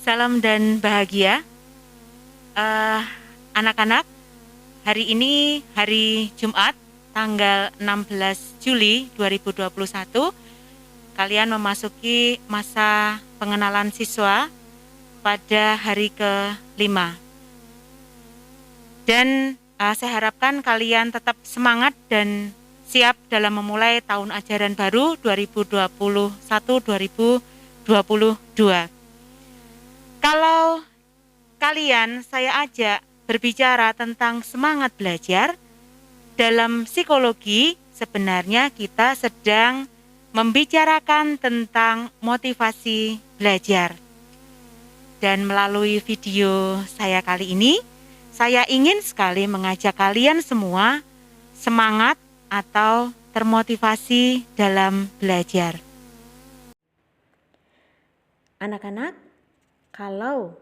salam dan bahagia. Anak-anak, hari ini hari Jumat, tanggal 16 Juli 2021. Kalian memasuki masa pengenalan siswa pada hari ke-5. Dan saya harapkan kalian tetap semangat dan siap dalam memulai tahun ajaran baru 2021-2022. Kalau kalian saya ajak berbicara tentang semangat belajar, dalam psikologi sebenarnya kita sedang membicarakan tentang motivasi belajar. Dan melalui video saya kali ini, saya ingin sekali mengajak kalian semua semangat atau termotivasi dalam belajar. Anak-anak, kalau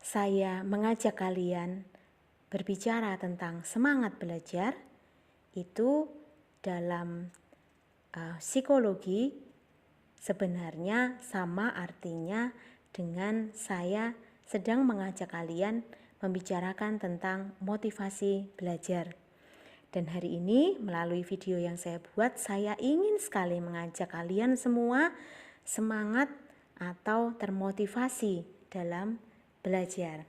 saya mengajak kalian berbicara tentang semangat belajar, itu dalam psikologi sebenarnya sama artinya dengan saya sedang mengajak kalian membicarakan tentang motivasi belajar. Dan hari ini melalui video yang saya buat, saya ingin sekali mengajak kalian semua semangat atau termotivasi dalam belajar.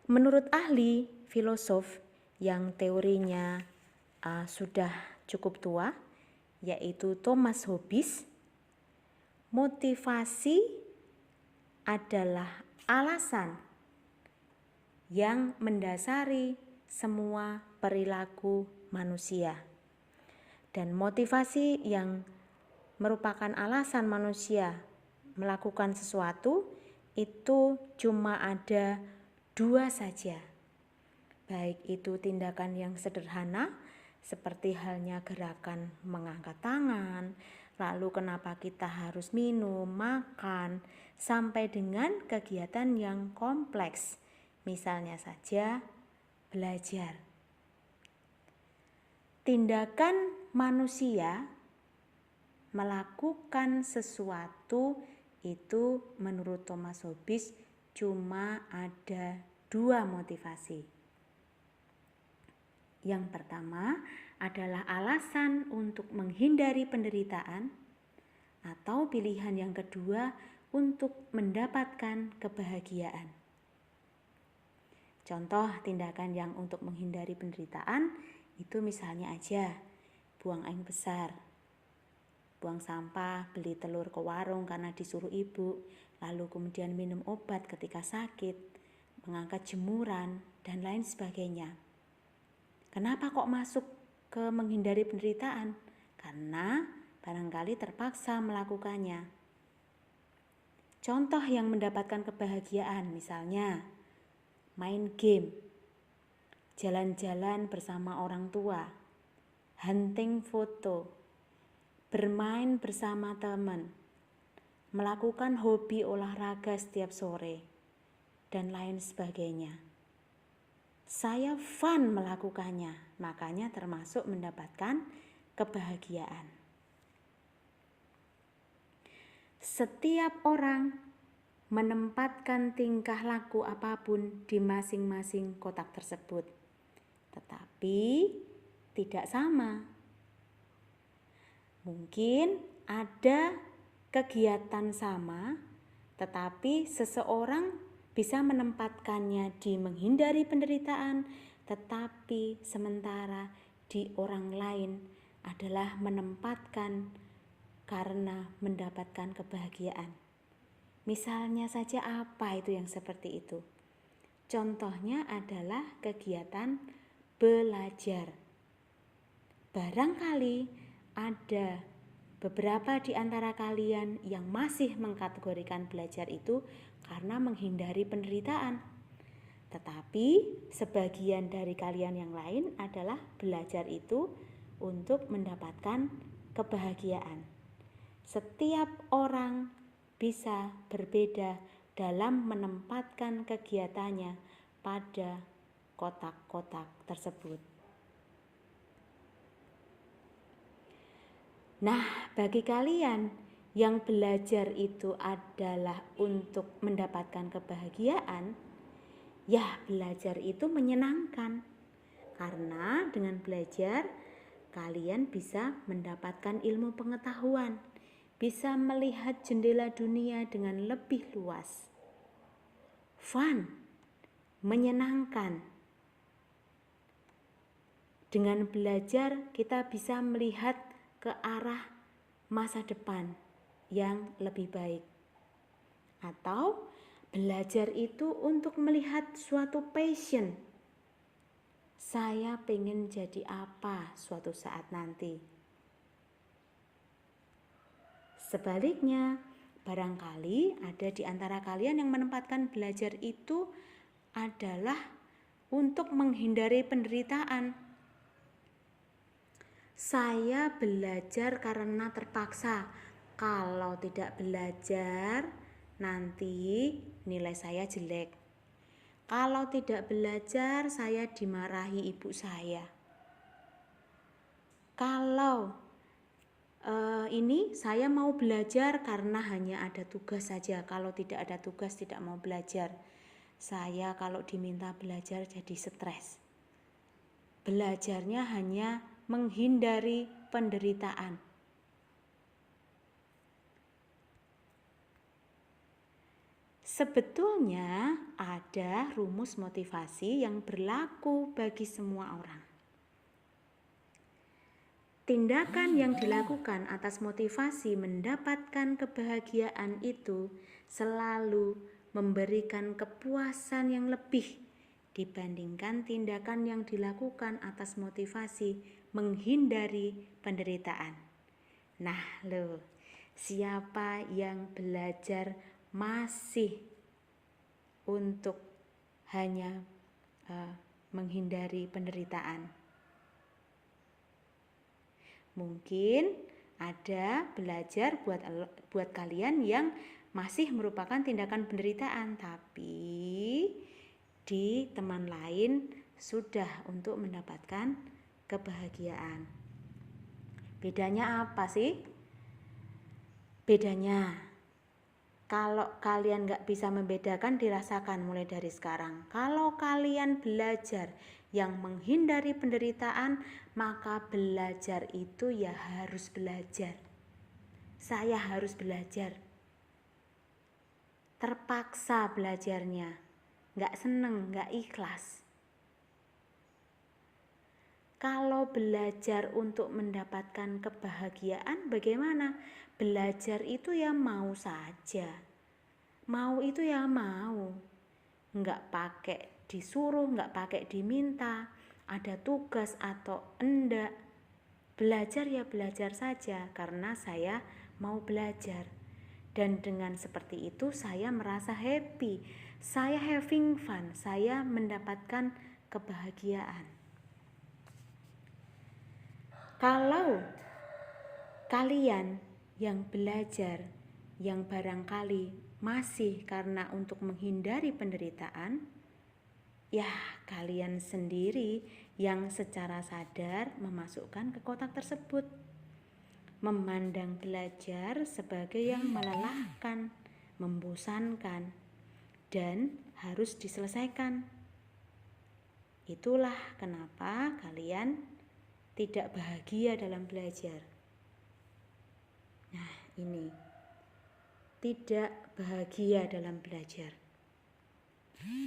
Menurut ahli filosof yang teorinya sudah cukup tua, yaitu Thomas Hobbes, motivasi adalah alasan yang mendasari semua perilaku manusia. Dan motivasi yang merupakan alasan manusia melakukan sesuatu itu cuma ada dua saja. Baik itu tindakan yang sederhana seperti halnya gerakan mengangkat tangan, lalu kenapa kita harus minum, makan, sampai dengan kegiatan yang kompleks. Misalnya saja belajar. Tindakan manusia melakukan sesuatu itu menurut Thomas Hobbes cuma ada dua motivasi. Yang pertama adalah alasan untuk menghindari penderitaan, atau pilihan yang kedua untuk mendapatkan kebahagiaan. Contoh tindakan yang untuk menghindari penderitaan itu misalnya aja buang air besar, buang sampah, beli telur ke warung karena disuruh ibu, lalu kemudian minum obat ketika sakit, mengangkat jemuran, dan lain sebagainya. Kenapa kok masuk ke menghindari penderitaan? Karena barangkali terpaksa melakukannya. Contoh yang mendapatkan kebahagiaan misalnya main game, jalan-jalan bersama orang tua, hunting foto, bermain bersama teman, melakukan hobi olahraga setiap sore, dan lain sebagainya. Saya fun melakukannya, makanya termasuk mendapatkan kebahagiaan. Setiap orang menempatkan tingkah laku apapun di masing-masing kotak tersebut, tetapi tidak sama. Mungkin ada kegiatan sama, tetapi seseorang bisa menempatkannya di menghindari penderitaan, tetapi sementara di orang lain adalah menempatkan karena mendapatkan kebahagiaan. Misalnya saja apa itu yang seperti itu? Contohnya adalah kegiatan belajar. Barangkali ada beberapa di antara kalian yang masih mengkategorikan belajar itu karena menghindari penderitaan. Tetapi sebagian dari kalian yang lain adalah belajar itu untuk mendapatkan kebahagiaan. Setiap orang bisa berbeda dalam menempatkan kegiatannya pada kotak-kotak tersebut. Nah, bagi kalian yang belajar itu adalah untuk mendapatkan kebahagiaan, ya belajar itu menyenangkan. Karena dengan belajar kalian bisa mendapatkan ilmu pengetahuan, bisa melihat jendela dunia dengan lebih luas. Fun, menyenangkan. Dengan belajar kita bisa melihat ke arah masa depan yang lebih baik. Atau belajar itu untuk melihat suatu passion. Saya pengen jadi apa suatu saat nanti. Sebaliknya, barangkali ada di antara kalian yang menempatkan belajar itu adalah untuk menghindari penderitaan. Saya belajar karena terpaksa. Kalau tidak belajar, nanti nilai saya jelek. Kalau tidak belajar, saya dimarahi ibu saya. Kalau ini saya mau belajar karena hanya ada tugas saja. Kalau tidak ada tugas tidak mau belajar. Saya kalau diminta belajar jadi stres. Belajarnya hanya menghindari penderitaan. Sebetulnya ada rumus motivasi yang berlaku bagi semua orang. Tindakan yang dilakukan atas motivasi mendapatkan kebahagiaan itu selalu memberikan kepuasan yang lebih dibandingkan tindakan yang dilakukan atas motivasi menghindari penderitaan. Nah, siapa yang belajar masih untuk hanya menghindari penderitaan? Mungkin ada belajar buat kalian yang masih merupakan tindakan penderitaan, tapi di teman lain sudah untuk mendapatkan kebahagiaan. Bedanya apa sih? Bedanya, kalau kalian gak bisa membedakan, dirasakan mulai dari sekarang. Kalau kalian belajar yang menghindari penderitaan, maka belajar itu ya harus belajar. Saya harus belajar. Terpaksa belajarnya, gak seneng, gak ikhlas. Kalau belajar untuk mendapatkan kebahagiaan, bagaimana? Belajar itu ya mau saja. Mau itu ya mau. Enggak pakai disuruh, enggak pakai diminta, ada tugas atau enggak. Belajar ya belajar saja karena saya mau belajar. Dan dengan seperti itu saya merasa happy. Saya having fun, saya mendapatkan kebahagiaan. Kalau kalian yang belajar yang barangkali masih karena untuk menghindari penderitaan, ya kalian sendiri yang secara sadar memasukkan ke kotak tersebut. Memandang belajar sebagai yang melelahkan, membosankan, dan harus diselesaikan. Itulah kenapa kalian tidak bahagia dalam belajar. Nah, ini tidak bahagia dalam belajar.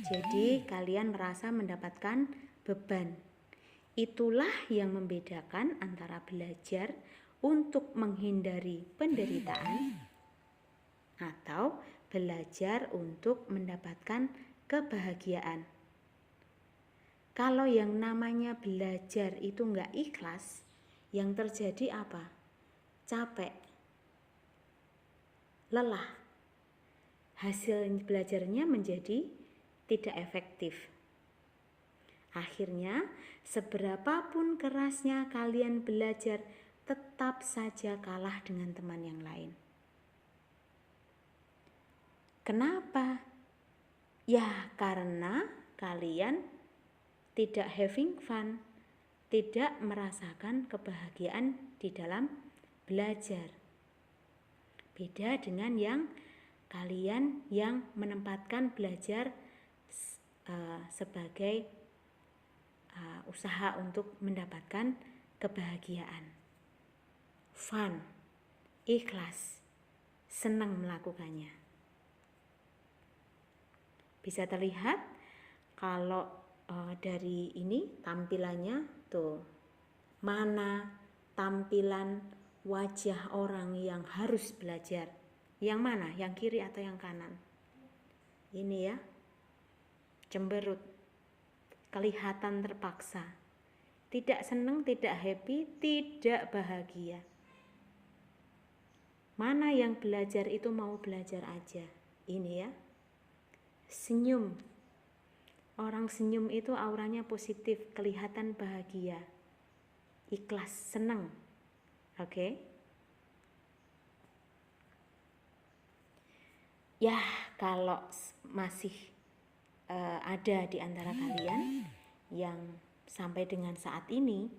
Jadi kalian merasa mendapatkan beban. Itulah yang membedakan antara belajar untuk menghindari penderitaan atau belajar untuk mendapatkan kebahagiaan. Kalau yang namanya belajar itu enggak ikhlas, yang terjadi apa? Capek, lelah. Hasil belajarnya menjadi tidak efektif. Akhirnya, seberapapun kerasnya kalian belajar, tetap saja kalah dengan teman yang lain. Kenapa? Ya, karena kalian tidak having fun, tidak merasakan kebahagiaan di dalam belajar. Beda dengan yang kalian yang menempatkan belajar sebagai usaha untuk mendapatkan kebahagiaan. Fun, ikhlas, senang melakukannya. Bisa terlihat kalau dari ini tampilannya tuh, mana tampilan wajah orang yang harus belajar. Yang mana? Yang kiri atau yang kanan? Ini ya, cemberut, kelihatan terpaksa, tidak senang, tidak happy, tidak bahagia. Mana yang belajar itu mau belajar aja. Ini ya, senyum. Orang senyum itu auranya positif, kelihatan bahagia, ikhlas, senang. Oke? Ya, kalau masih ada di antara kalian yang sampai dengan saat ini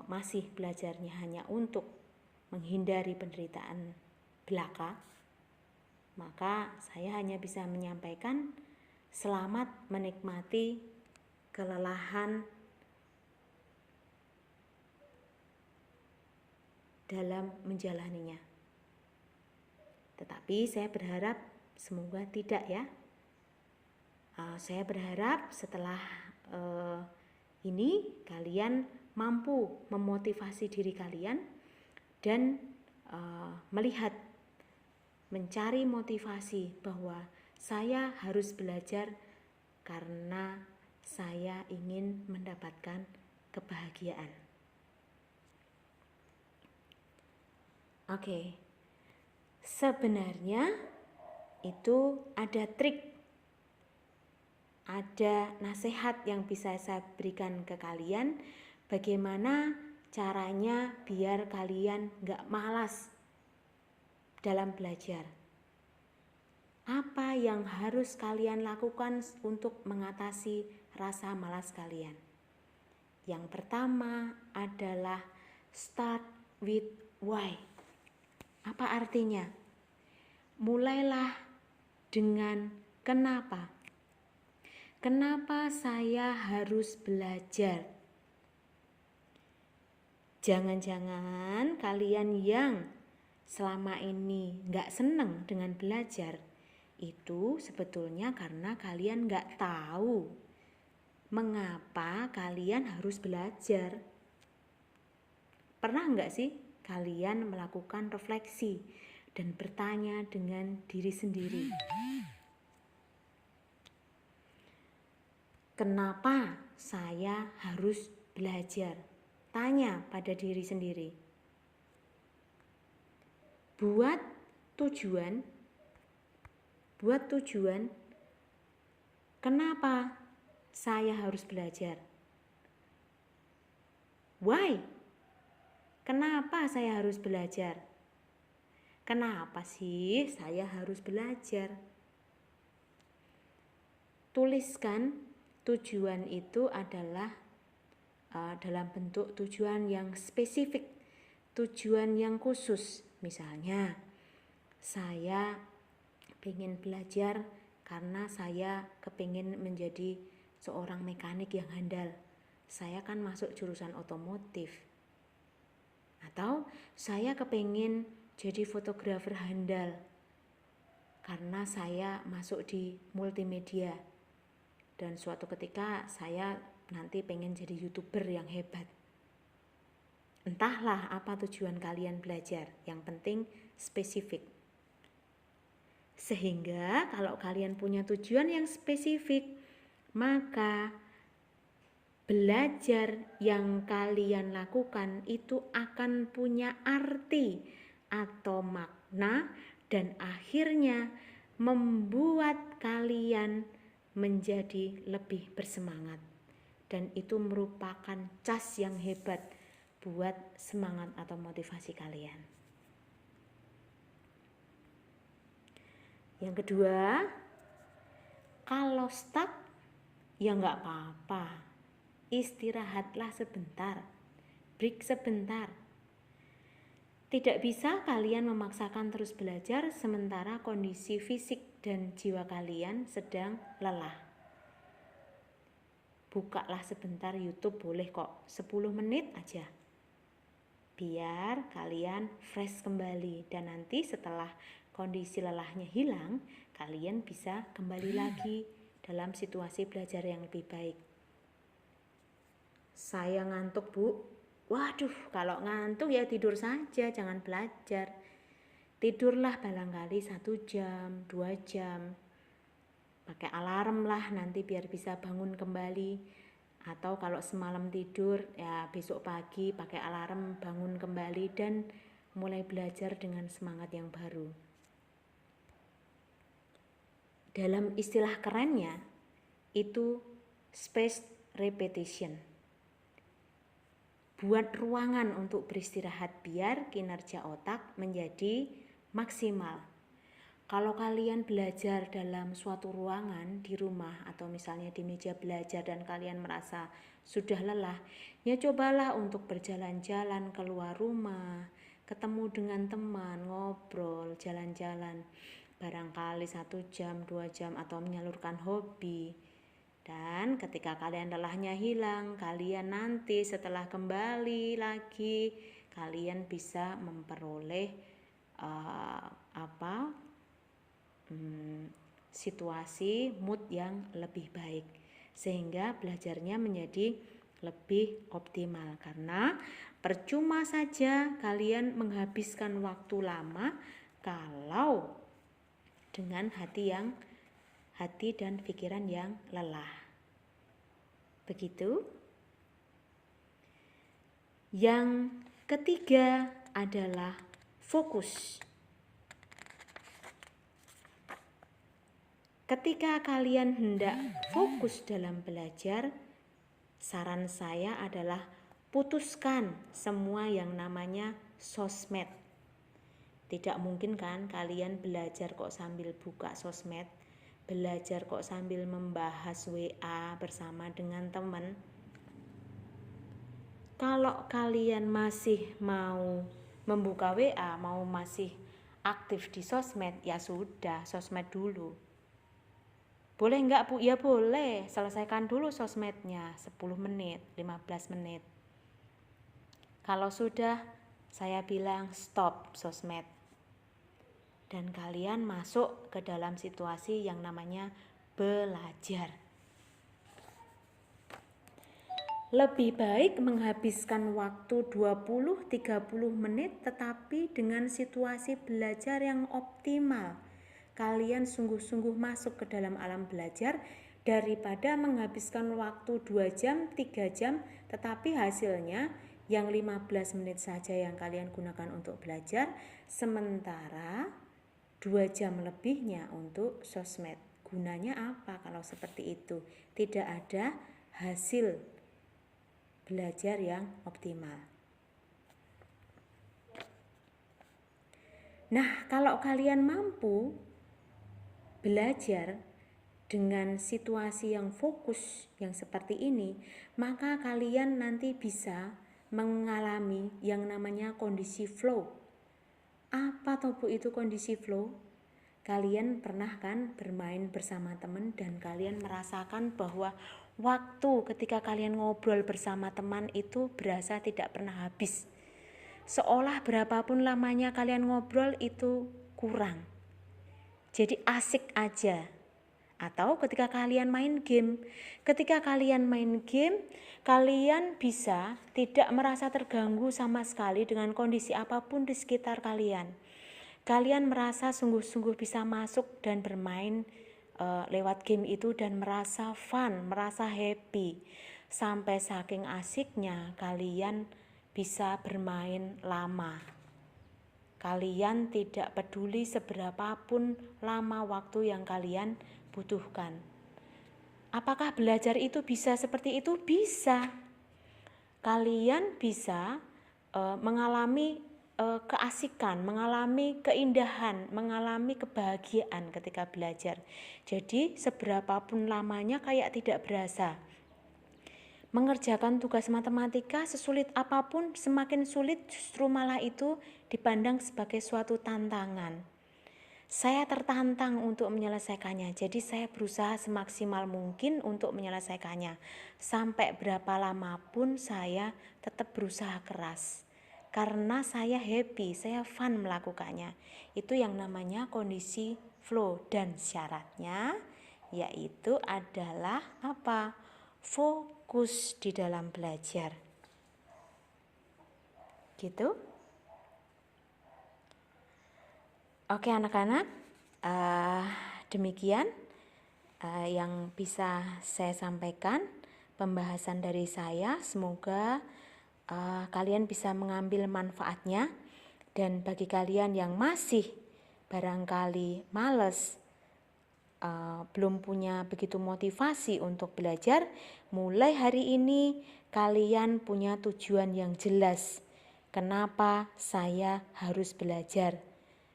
masih belajarnya hanya untuk menghindari penderitaan belaka, maka saya hanya bisa menyampaikan selamat menikmati kelelahan dalam menjalaninya. Tetapi saya berharap semoga tidak ya. Saya berharap setelah ini kalian mampu memotivasi diri kalian dan melihat, mencari motivasi bahwa saya harus belajar karena saya ingin mendapatkan kebahagiaan. Oke. Sebenarnya itu ada trik, ada nasihat yang bisa saya berikan ke kalian, bagaimana caranya biar kalian gak malas dalam belajar. Apa yang harus kalian lakukan untuk mengatasi rasa malas kalian? Yang pertama adalah start with why. Apa artinya? Mulailah dengan kenapa. Kenapa saya harus belajar? Jangan-jangan kalian yang selama ini gak seneng dengan belajar, itu sebetulnya karena kalian gak tahu mengapa kalian harus belajar. Pernah gak sih kalian melakukan refleksi dan bertanya dengan diri sendiri, kenapa saya harus belajar? Tanya pada diri sendiri. Buat tujuan kenapa saya harus belajar? Why? Kenapa saya harus belajar? Kenapa sih saya harus belajar? Tuliskan tujuan itu adalah dalam bentuk tujuan yang spesifik, tujuan yang khusus. Misalnya, saya pengen belajar karena saya kepingin menjadi seorang mekanik yang handal. Saya kan masuk jurusan otomotif. Atau saya kepingin jadi fotografer handal karena saya masuk di multimedia. Dan suatu ketika saya nanti pengen jadi YouTuber yang hebat. Entahlah apa tujuan kalian belajar, yang penting spesifik. Sehingga kalau kalian punya tujuan yang spesifik, maka belajar yang kalian lakukan itu akan punya arti atau makna dan akhirnya membuat kalian menjadi lebih bersemangat. Dan itu merupakan cas yang hebat buat semangat atau motivasi kalian. Yang kedua, kalau stuck ya gak apa-apa, istirahatlah sebentar, break sebentar. Tidak bisa kalian memaksakan terus belajar sementara kondisi fisik dan jiwa kalian sedang lelah. Bukalah sebentar YouTube, boleh kok, 10 menit aja. Biar kalian fresh kembali, dan nanti setelah kondisi lelahnya hilang, kalian bisa kembali lagi dalam situasi belajar yang lebih baik. Saya ngantuk, Bu. Waduh, kalau ngantuk ya tidur saja, jangan belajar. Tidurlah barangkali 1 jam, 2 jam. Pakai alarm lah nanti biar bisa bangun kembali. Atau kalau semalam tidur, ya besok pagi pakai alarm bangun kembali dan mulai belajar dengan semangat yang baru. Dalam istilah kerennya, itu spaced repetition. Buat ruangan untuk beristirahat biar kinerja otak menjadi maksimal. Kalau kalian belajar dalam suatu ruangan di rumah atau misalnya di meja belajar dan kalian merasa sudah lelah, ya cobalah untuk berjalan-jalan keluar rumah, ketemu dengan teman, ngobrol, jalan-jalan, barangkali 1 jam, 2 jam, atau menyalurkan hobi. Dan ketika kalian lelahnya hilang, kalian nanti setelah kembali lagi, kalian bisa memperoleh situasi mood yang lebih baik, sehingga belajarnya menjadi lebih optimal. Karena percuma saja kalian menghabiskan waktu lama kalau dengan hati dan pikiran yang lelah. Begitu. Yang ketiga adalah fokus. Ketika kalian hendak fokus dalam belajar, saran saya adalah putuskan semua yang namanya sosmed. Tidak mungkin kan kalian belajar kok sambil buka sosmed, belajar kok sambil membahas WA bersama dengan teman. Kalau kalian masih mau membuka WA, mau masih aktif di sosmed, ya sudah, sosmed dulu. Boleh enggak, Bu? Ya boleh, selesaikan dulu sosmednya 10 menit, 15 menit. Kalau sudah, saya bilang stop sosmed. Dan kalian masuk ke dalam situasi yang namanya belajar. Lebih baik menghabiskan waktu 20-30 menit tetapi dengan situasi belajar yang optimal. Kalian sungguh-sungguh masuk ke dalam alam belajar daripada menghabiskan waktu 2 jam, 3 jam tetapi hasilnya yang 15 menit saja yang kalian gunakan untuk belajar, sementara 2 jam lebihnya untuk sosmed. Gunanya apa kalau seperti itu? Tidak ada hasil belajar yang optimal. Nah, kalau kalian mampu belajar dengan situasi yang fokus yang seperti ini, maka kalian nanti bisa mengalami yang namanya kondisi flow. Apa toh Bu itu kondisi flow? Kalian pernah kan bermain bersama teman dan kalian merasakan bahwa waktu ketika kalian ngobrol bersama teman itu berasa tidak pernah habis. Seolah berapapun lamanya kalian ngobrol itu kurang. Jadi asik aja. Atau ketika kalian main game, kalian bisa tidak merasa terganggu sama sekali dengan kondisi apapun di sekitar kalian. Kalian merasa sungguh-sungguh bisa masuk dan bermain lewat game itu dan merasa fun, merasa happy. Sampai saking asiknya kalian bisa bermain lama. Kalian tidak peduli seberapapun lama waktu yang kalian butuhkan. Apakah belajar itu bisa seperti itu? Bisa. Kalian bisa mengalami keasikan, mengalami keindahan, mengalami kebahagiaan ketika belajar. Jadi seberapapun lamanya kayak tidak berasa. Mengerjakan tugas matematika sesulit apapun, semakin sulit justru malah itu dipandang sebagai suatu tantangan. Saya tertantang untuk menyelesaikannya, jadi saya berusaha semaksimal mungkin untuk menyelesaikannya. Sampai berapa lama pun saya tetap berusaha keras. Karena saya happy, saya fun melakukannya. Itu yang namanya kondisi flow, dan syaratnya yaitu adalah apa? Fokus di dalam belajar. Gitu. Oke anak-anak, demikian yang bisa saya sampaikan pembahasan dari saya. Semoga kalian bisa mengambil manfaatnya, dan bagi kalian yang masih barangkali males, belum punya begitu motivasi untuk belajar, mulai hari ini kalian punya tujuan yang jelas. Kenapa saya harus belajar?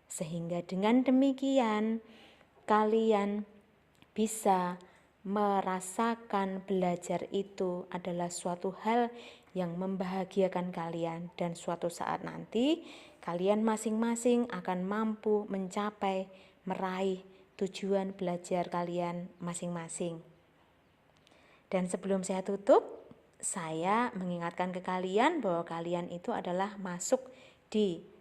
Sehingga dengan demikian kalian bisa merasakan belajar itu adalah suatu hal yang membahagiakan kalian, dan suatu saat nanti kalian masing-masing akan mampu mencapai, meraih tujuan belajar kalian masing-masing. Dan sebelum saya tutup, saya mengingatkan ke kalian bahwa kalian itu adalah masuk di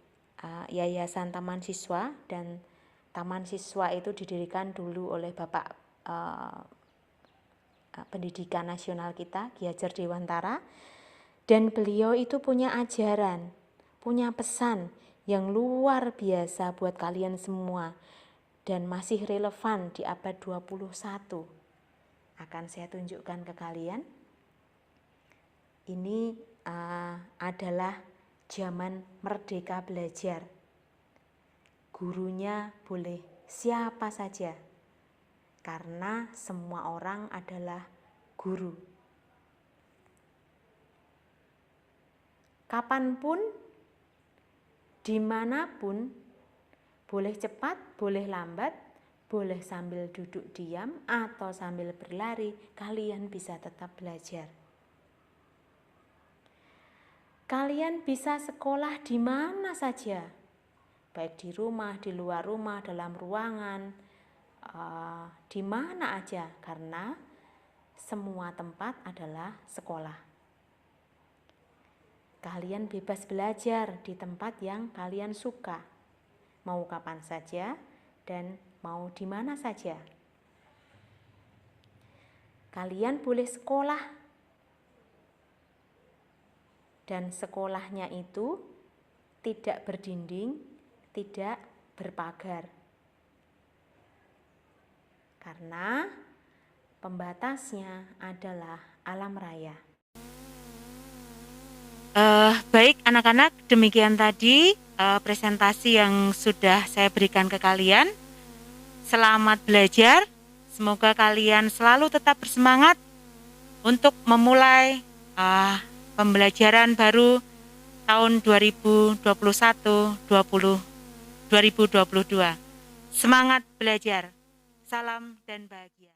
Yayasan Taman Siswa, dan Taman Siswa itu didirikan dulu oleh Bapak Pendidikan Nasional kita, Ki Hajar Dewantara, dan beliau itu punya ajaran, punya pesan yang luar biasa buat kalian semua, dan masih relevan di abad 21. Akan saya tunjukkan ke kalian. Ini adalah zaman merdeka belajar. Gurunya boleh siapa saja, karena semua orang adalah guru. Kapanpun, dimanapun, boleh cepat, boleh lambat, boleh sambil duduk diam atau sambil berlari, kalian bisa tetap belajar. Kalian bisa sekolah di mana saja, baik di rumah, di luar rumah, dalam ruangan, di mana aja, karena semua tempat adalah sekolah. Kalian bebas belajar di tempat yang kalian suka, mau kapan saja dan mau di mana saja. Kalian boleh sekolah, dan sekolahnya itu tidak berdinding, tidak berpagar, karena pembatasnya adalah alam raya. Baik anak-anak, demikian tadi presentasi yang sudah saya berikan ke kalian. Selamat belajar, semoga kalian selalu tetap bersemangat untuk memulai pembelajaran baru tahun 2021-2022. Semangat belajar, salam dan bahagia.